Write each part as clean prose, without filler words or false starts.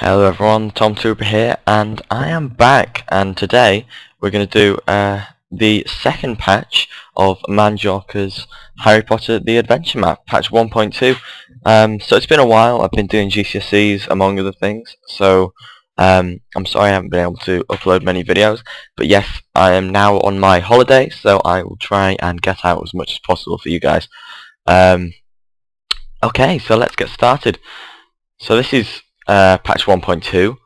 Hello everyone, Tom Trooper here, and I am back, and today we're going to do the second patch of Manjorkir's Harry Potter The Adventure Map, patch 1.2. So it's been a while. I've been doing GCSEs among other things, so I'm sorry I haven't been able to upload many videos, but yes, I am now on my holiday, so I will try and get out as much as possible for you guys. Okay, so let's get started. So this is patch 1.2,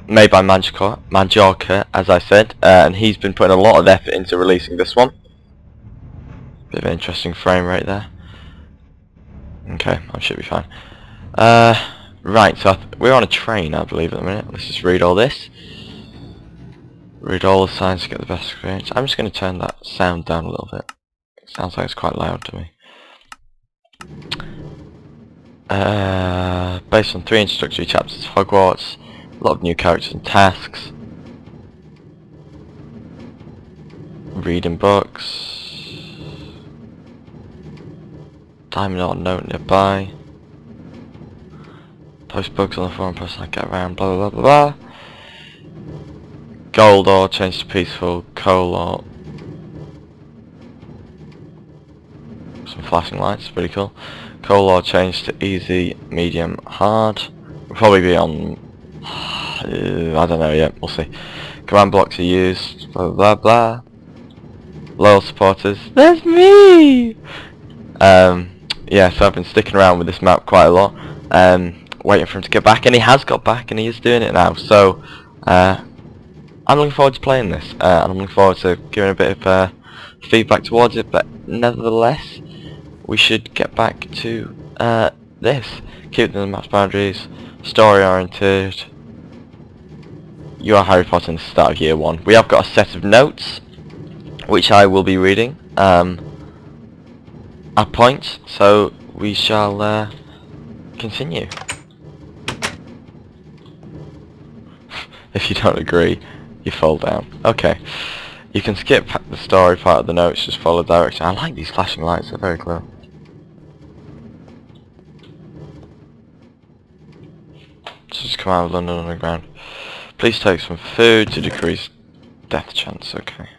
made by Manjorkir, as I said, and he's been putting a lot of effort into releasing this one. Bit of an interesting frame rate there. Okay, I should be fine. Right, so we're on a train, I believe, at the minute. Let's just read all this. Read all the signs to get the best experience. I'm just going to turn that sound down a little bit. It sounds like it's quite loud to me. Based on 3 introductory chapters of Hogwarts, a lot of new characters and tasks, reading books, diamond or note nearby, post books on the forum person I get around, blah blah blah blah blah. Gold ore changed to peaceful, coal ore, some flashing lights, pretty cool. Coal ore changed to easy, medium, hard. We'll probably be on I don't know yet, we'll see. Command blocks are used, blah blah blah. Loyal supporters. There's me! Yeah, so I've been sticking around with this map quite a lot, waiting for him to get back, and he has got back and he is doing it now, so I'm looking forward to playing this, and I'm looking forward to giving a bit of feedback towards it, but nevertheless we should get back to this. Keep within the map's boundaries, story oriented. You are Harry Potter in the start of year 1. We have got a set of notes which I will be reading at points, so we shall continue. If you don't agree, you fall down. Okay. You can skip the story part of the notes, just follow direction. I like these flashing lights, they're very clear. Just come out of London Underground. Please take some food to decrease death chance. Okay.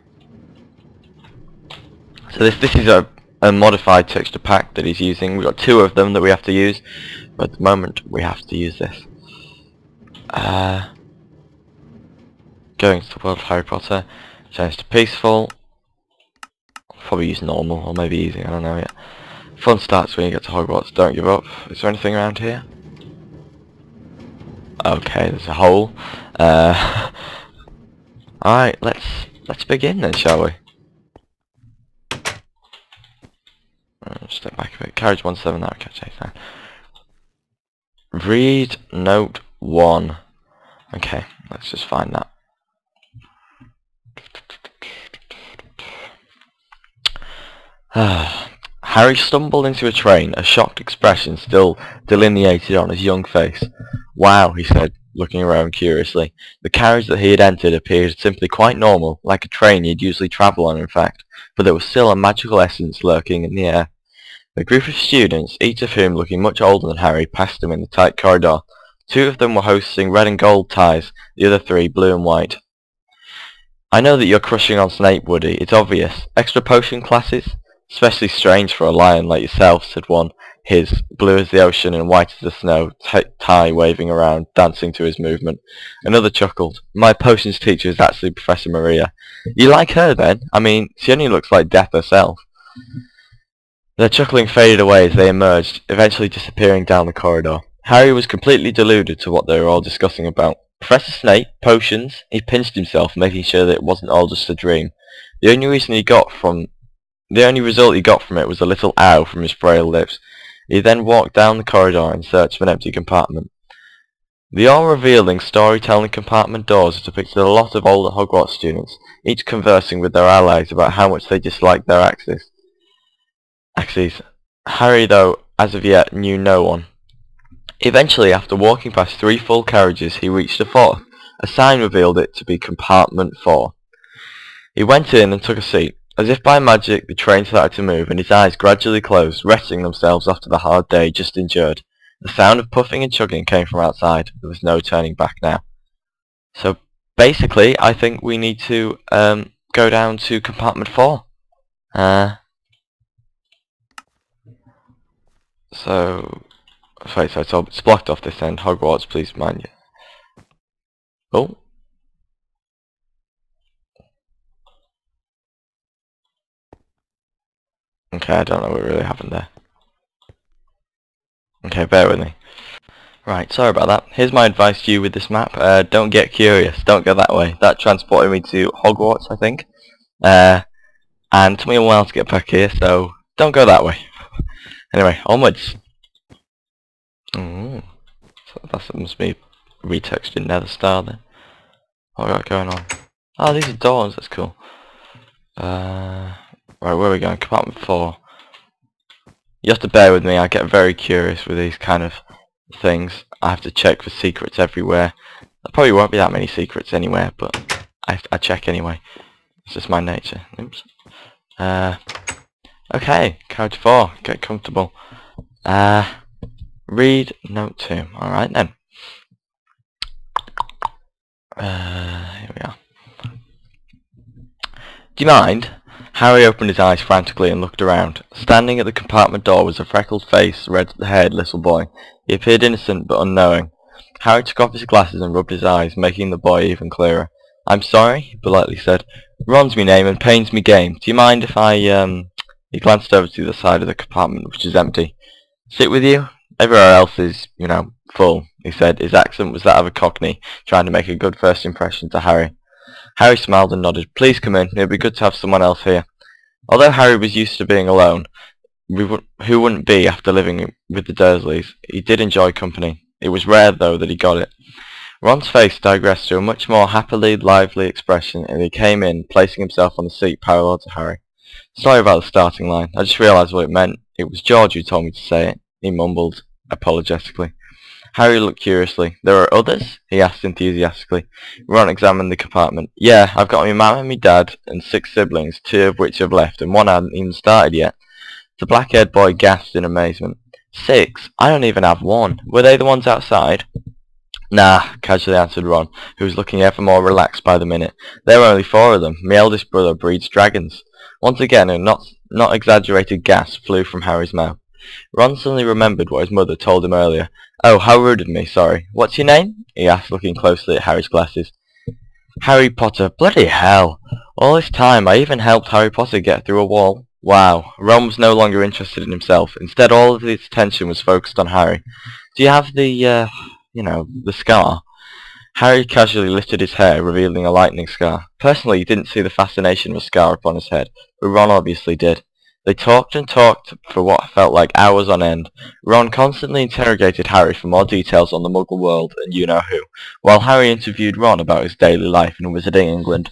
So this is a modified texture pack that he's using. We've got 2 of them that we have to use, but at the moment we have to use this. Going to the world of Harry Potter. Change to peaceful. Probably use normal or maybe easy. I don't know yet. Fun starts when you get to Hogwarts. Don't give up. Is there anything around here? Okay, there's a hole. Alright, let's begin then, shall we? Step back a bit. Carriage 17, that will catch 89. Read note 1. Okay, let's just find that. Harry stumbled into a train, a shocked expression still delineated on his young face. Wow, he said, looking around curiously. The carriage that he had entered appeared simply quite normal, like a train he'd usually travel on in fact, but there was still a magical essence lurking in the air. A group of students, each of whom looking much older than Harry, passed him in the tight corridor. 2 of them were hosting red and gold ties, the other 3 blue and white. I know that you're crushing on Snape, Woody, it's obvious. Extra potion classes? Especially strange for a lion like yourself, said one, his blue as the ocean and white as the snow, tie waving around, dancing to his movement. Another chuckled. My potions teacher is actually Professor Maria. You like her then? I mean, she only looks like death herself. Their chuckling faded away as they emerged, eventually disappearing down the corridor. Harry was completely deluded to what they were all discussing about. Professor Snape, potions, he pinched himself, making sure that it wasn't all just a dream. The only result he got from it was a little ow from his frail lips. He then walked down the corridor in search of an empty compartment. The all-revealing storytelling compartment doors depicted a lot of older Hogwarts students, each conversing with their allies about how much they disliked their axes. Harry, though, as of yet, knew no one. Eventually, after walking past 3 full carriages, he reached a 4th. A sign revealed it to be Compartment 4. He went in and took a seat. As if by magic, the train started to move, and his eyes gradually closed, resting themselves after the hard day just endured. The sound of puffing and chugging came from outside. There was no turning back now. So basically, I think we need to go down to compartment 4. So it's blocked off this end. Hogwarts, please mind you. Oh. Okay, I don't know what really happened there. Okay, bear with me. Right, sorry about that. Here's my advice to you with this map. Don't get curious. Don't go that way. That transported me to Hogwarts, I think. And it took me a while to get back here, so don't go that way. Anyway, onwards. Ooh. So that must be retextured nether star then. What we got going on? Oh, these are doors. That's cool. Right, where are we going? Compartment 4. You have to bear with me. I get very curious with these kind of things. I have to check for secrets everywhere. There probably won't be that many secrets anywhere, but I check anyway. It's just my nature. Oops. Okay, code 4. Get comfortable. Read note 2. Alright then. Here we are. Do you mind? Harry opened his eyes frantically and looked around. Standing at the compartment door was a freckled-faced, red-haired little boy. He appeared innocent but unknowing. Harry took off his glasses and rubbed his eyes, making the boy even clearer. "I'm sorry," he politely said. "Ron's me name and Payne's me game. Do you mind if I, He glanced over to the side of the compartment, which was empty. "Sit with you? Everywhere else is, full," he said. His accent was that of a Cockney, trying to make a good first impression to Harry. Harry smiled and nodded. "Please come in. It would be good to have someone else here." Although Harry was used to being alone, who wouldn't be after living with the Dursleys, he did enjoy company. It was rare, though, that he got it. Ron's face digressed to a much more happily lively expression, and he came in, placing himself on the seat parallel to Harry. "Sorry about the starting line. I just realised what it meant. It was George who told me to say it," he mumbled apologetically. Harry looked curiously. "There are others?" he asked enthusiastically. Ron examined the compartment. "Yeah, I've got my mum and my dad and 6 siblings, 2 of which have left, and 1 hasn't even started yet." The black-haired boy gasped in amazement. 6? I don't even have 1. Were they the ones outside? "Nah," casually answered Ron, who was looking ever more relaxed by the minute. "There were only 4 of them. My eldest brother breeds dragons." Once again a not exaggerated gasp flew from Harry's mouth. Ron suddenly remembered what his mother told him earlier. "Oh, how rude of me, sorry. What's your name?" he asked, looking closely at Harry's glasses. "Harry Potter. Bloody hell. All this time I even helped Harry Potter get through a wall." Wow. Ron was no longer interested in himself. Instead, all of his attention was focused on Harry. "Do you have the scar?" Harry casually lifted his hair, revealing a lightning scar. Personally, he didn't see the fascination of a scar upon his head, but Ron obviously did. They talked and talked for what felt like hours on end. Ron constantly interrogated Harry for more details on the Muggle world and you-know-who, while Harry interviewed Ron about his daily life in visiting England.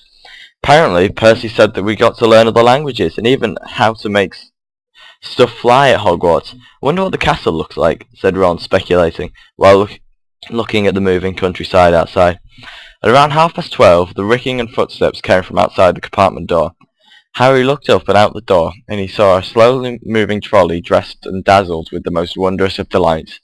Apparently, Percy said that we got to learn other languages, and even how to make stuff fly at Hogwarts. "I wonder what the castle looks like," said Ron, speculating, while looking at the moving countryside outside. At around 12:30, the ricking and footsteps came from outside the compartment door. Harry looked up and out the door, and he saw a slowly moving trolley dressed and dazzled with the most wondrous of delights.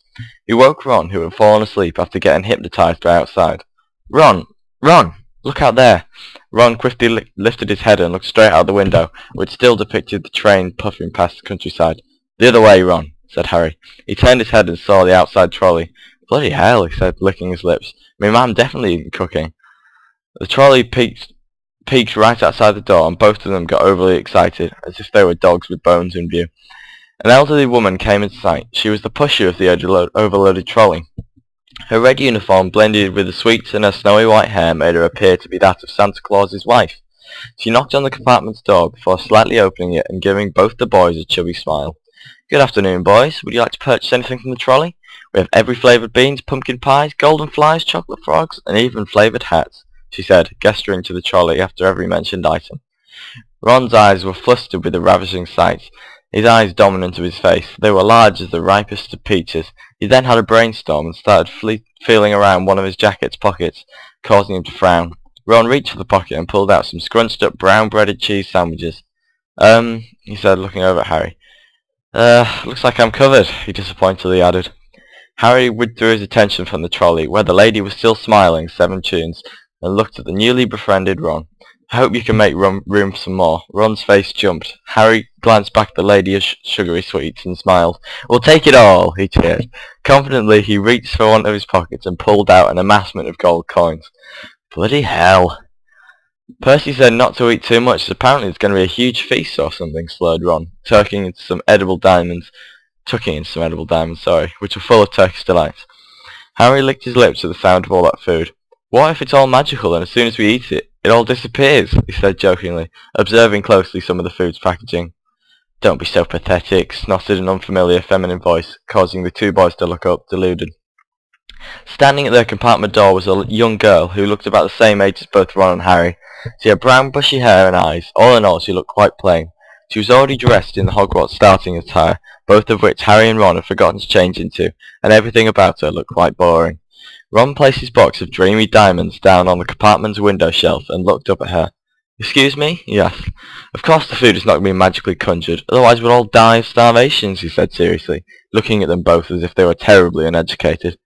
He woke Ron, who had fallen asleep after getting hypnotized by outside. "Ron! Ron! Look out there!" Ron quickly lifted his head and looked straight out the window, which still depicted the train puffing past the countryside. "The other way, Ron," said Harry. He turned his head and saw the outside trolley. "Bloody hell," he said, licking his lips. "My mum definitely isn't cooking." The trolley peeked right outside the door, and both of them got overly excited, as if they were dogs with bones in view. An elderly woman came in sight. She was the pusher of the overloaded trolley. Her red uniform, blended with the sweets in her snowy white hair, made her appear to be that of Santa Claus's wife. She knocked on the compartment's door before slightly opening it and giving both the boys a chubby smile. "Good afternoon, boys. Would you like to purchase anything from the trolley? We have every flavoured beans, pumpkin pies, golden flies, chocolate frogs, and even flavoured hats," she said, gesturing to the trolley after every mentioned item. Ron's eyes were flustered with the ravishing sights, his eyes dominant of his face. They were large as the ripest of peaches. He then had a brainstorm and started feeling around one of his jacket's pockets, causing him to frown. Ron reached for the pocket and pulled out some scrunched-up brown-breaded cheese sandwiches. He said, looking over at Harry. Looks like I'm covered," he disappointedly added. Harry withdrew his attention from the trolley, where the lady was still smiling 7 tunes, and looked at the newly befriended Ron. I hope you can make room for some more. Ron's face jumped. Harry glanced back at the lady of sugary sweets and smiled. We'll take it all, he cheered. Confidently, he reached for one of his pockets and pulled out an amassment of gold coins. Bloody hell. Percy said not to eat too much, as apparently it's going to be a huge feast or something, slurred Ron, tucking in some edible diamonds, which were full of Turkish delights. Harry licked his lips at the sound of all that food. What if it's all magical and as soon as we eat it, it all disappears, he said jokingly, observing closely some of the food's packaging. Don't be so pathetic, snotted an unfamiliar feminine voice, causing the 2 boys to look up, deluded. Standing at their compartment door was a young girl who looked about the same age as both Ron and Harry. She had brown bushy hair and eyes. All in all, she looked quite plain. She was already dressed in the Hogwarts starting attire, both of which Harry and Ron had forgotten to change into, and everything about her looked quite boring. Ron placed his box of dreamy diamonds down on the compartment's window shelf and looked up at her. Excuse me? He asked. Of course the food is not going to be magically conjured, otherwise we'll all die of starvation, she said seriously, looking at them both as if they were terribly uneducated.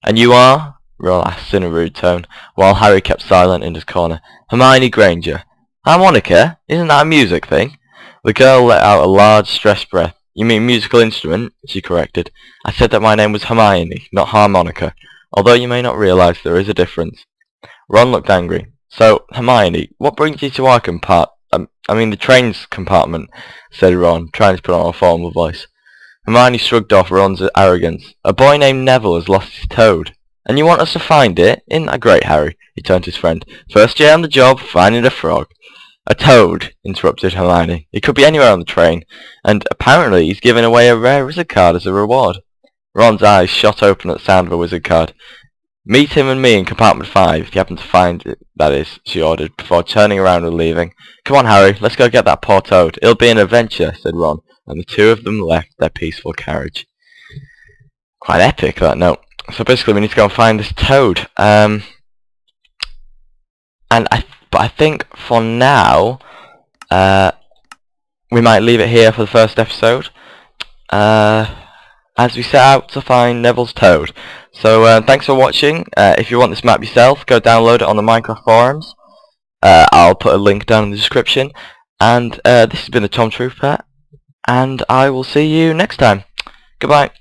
And you are? Ron asked in a rude tone, while Harry kept silent in his corner. Hermione Granger. Harmonica? Isn't that a music thing? The girl let out a large, stressed breath. You mean musical instrument? She corrected. I said that my name was Hermione, not harmonica, although you may not realize there is a difference. Ron looked angry. So, Hermione, what brings you to our the train's compartment, said Ron, trying to put on a formal voice. Hermione shrugged off Ron's arrogance. A boy named Neville has lost his toad. And you want us to find it? Isn't that great, Harry? He turned to his friend. First day on the job, finding a frog. A toad, interrupted Hermione. It could be anywhere on the train, and apparently he's giving away a rare wizard card as a reward. Ron's eyes shot open at the sound of a wizard card. Meet him and me in compartment 5, if you happen to find it, that is, she ordered, before turning around and leaving. Come on, Harry, let's go get that poor toad. It'll be an adventure, said Ron, and the 2 of them left their peaceful carriage. Quite epic, that note. So basically we need to go and find this toad. But I think for now, we might leave it here for the first episode, as we set out to find Neville's toad. So thanks for watching. If you want this map yourself, go download it on the Minecraft forums. I'll put a link down in the description. And this has been the Tom Truth Pet, and I will see you next time. Goodbye.